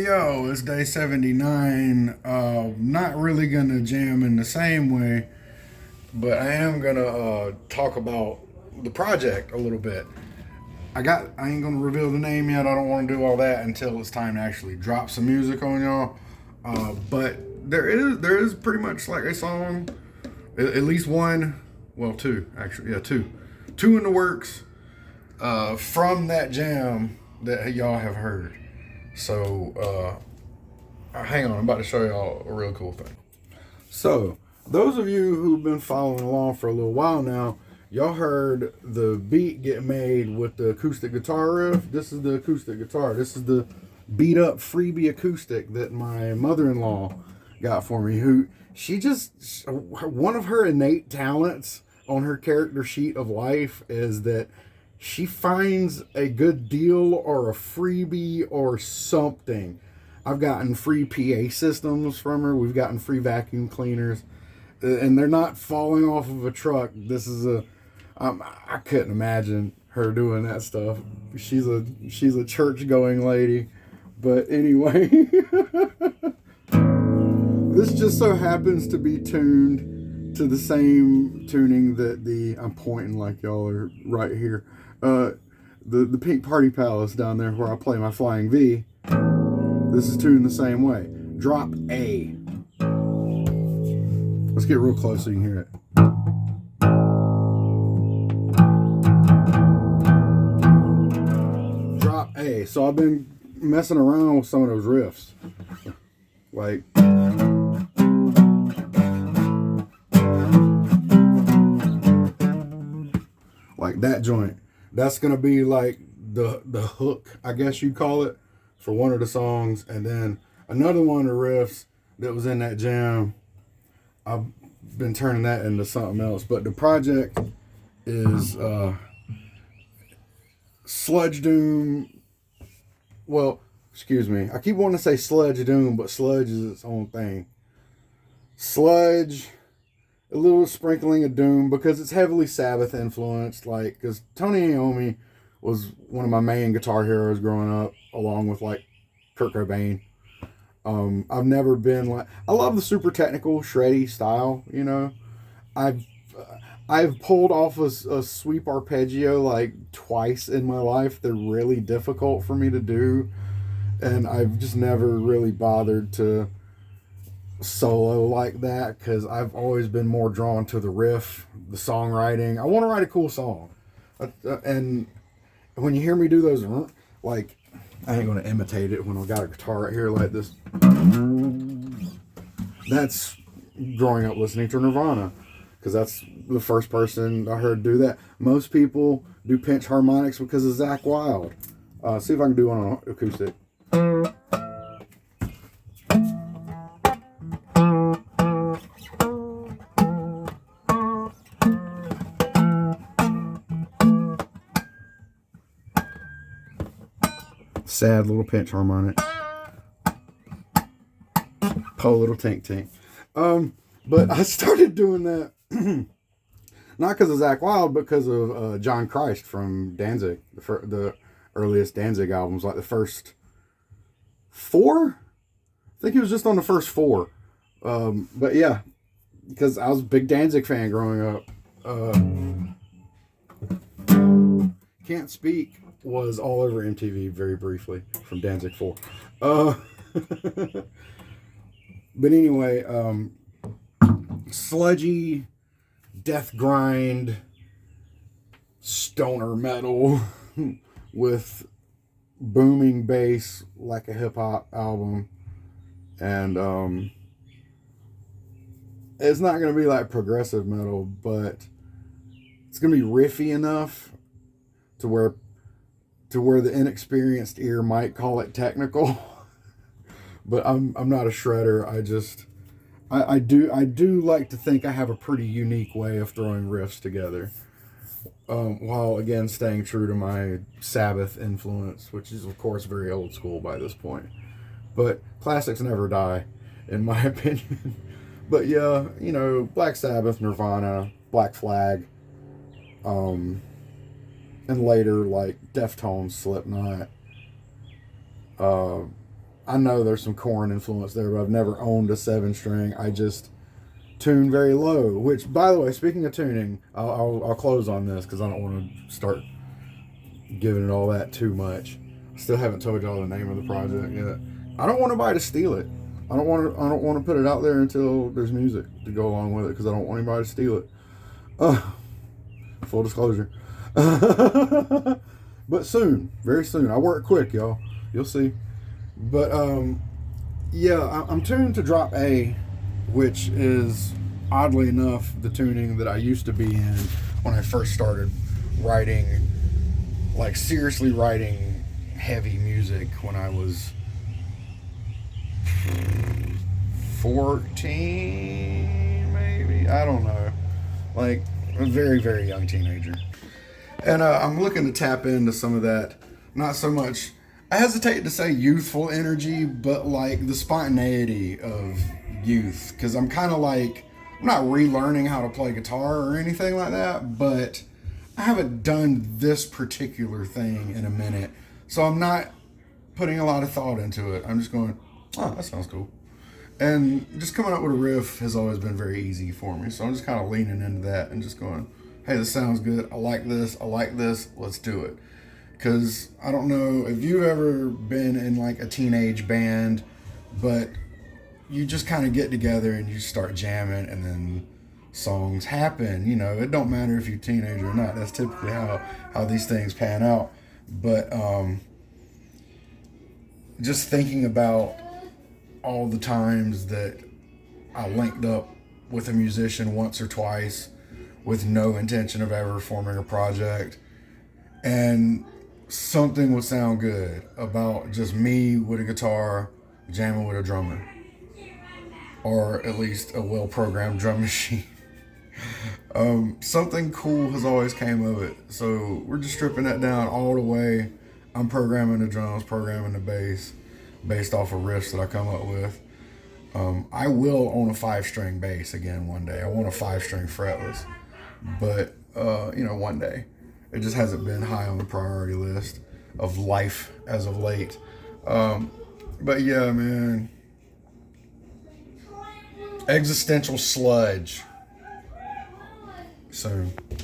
yo, it's day 79. Not really gonna jam in the same way, but I am gonna talk about the project a little bit. I ain't gonna reveal the name yet. I don't wanna do all that until it's time to actually drop some music on y'all. But there is pretty much like a song, at least one, well, two, actually. Yeah, two. Two in the works from that jam that y'all have heard. So, hang on, I'm about to show y'all a real cool thing. So, those of you who've been following along for a little while now, y'all heard the beat get made with the acoustic guitar riff. This is the acoustic guitar. This is the beat up freebie acoustic that my mother-in-law got for me. One of her innate talents on her character sheet of life is that she finds a good deal or a freebie or something. I've gotten free PA systems from her. We've gotten free vacuum cleaners, and they're not falling off of a truck. I couldn't imagine her doing that stuff. She's a church going lady, but anyway, this just so happens to be tuned to the same tuning that I'm pointing like y'all are right here. The Pink Party Palace down there where I play my Flying V. This is tuned the same way. Drop A. Let's get real close so you can hear it. Drop A. So I've been messing around with some of those riffs. Like that joint. That's gonna be like the hook, I guess you'd call it, for one of the songs. And then another one of the riffs that was in that jam, I've been turning that into something else. But the project is Sludge Doom. Well, excuse me. I keep wanting to say Sludge Doom, but Sludge is its own thing. Sludge, a little sprinkling of Doom, because it's heavily Sabbath influenced. Like, because Tony Iommi was one of my main guitar heroes growing up, along with like Kurt Cobain. I've never been like, I love the super technical shreddy style. You know, I've pulled off a sweep arpeggio like twice in my life. They're really difficult for me to do, and I've just never really bothered to solo like that, because I've always been more drawn to the riff, the songwriting. I want to write a cool song, and when you hear me do those, like, I ain't gonna imitate it when I got a guitar right here like this. That's growing up listening to Nirvana, because that's the first person I heard do that. Most people do pinch harmonics because of Zakk Wylde. See if I can do one on acoustic. Sad little pinch harmonic. Po little tink tink. But I started doing that not because of Zakk Wylde, but because of John Christ from Danzig, the earliest Danzig albums, like the first four. I think he was just on the first four. But yeah, because I was a big Danzig fan growing up. Can't Speak was all over MTV very briefly from Danzig 4. But anyway, sludgy, death grind, stoner metal with booming bass like a hip hop album. And it's not going to be like progressive metal, but it's going to be riffy enough to where the inexperienced ear might call it technical. But I'm not a shredder. I do like to think I have a pretty unique way of throwing riffs together, while again staying true to my Sabbath influence, which is of course very old school by this point. But classics never die, in my opinion. But yeah, you know, Black Sabbath, Nirvana, Black Flag, and later like Deftones, Slipknot, I know there's some Korn influence there, but I've never owned a 7-string. I just tune very low. Which, by the way, speaking of tuning, I'll close on this because I don't want to start giving it all that too much. I still haven't told y'all the name of the project yet. I don't want anybody to steal it. I don't want to put it out there until there's music to go along with it because I don't want anybody to steal it. Full disclosure. But soon, very soon. I work quick, y'all. You'll see. But yeah, I'm tuned to drop A, which is oddly enough the tuning that I used to be in when I first started writing, like seriously writing heavy music when I was 14, maybe. I don't know. Like a very, very young teenager. And I'm looking to tap into some of that. Not so much, I hesitate to say youthful energy, but like the spontaneity of youth. Because I'm kind of like, I'm not relearning how to play guitar or anything like that, but I haven't done this particular thing in a minute. So I'm not putting a lot of thought into it. I'm just going, oh, that sounds cool. And just coming up with a riff has always been very easy for me. So I'm just kind of leaning into that and just going, hey, this sounds good. I like this. Let's do it. Because I don't know if you've ever been in like a teenage band, but you just kind of get together and you start jamming and then songs happen. You know, it don't matter if you're a teenager or not. That's typically how these things pan out. But just thinking about all the times that I linked up with a musician once or twice with no intention of ever forming a project, and something would sound good about just me with a guitar jamming with a drummer, or at least a well-programmed drum machine. Something cool has always came of it. So we're just stripping that down all the way. I'm programming the drums, programming the bass, based off of riffs that I come up with. I will own a 5-string bass again one day. I want a 5-string fretless, but one day. It just hasn't been high on the priority list of life as of late. But yeah, man, existential sludge. So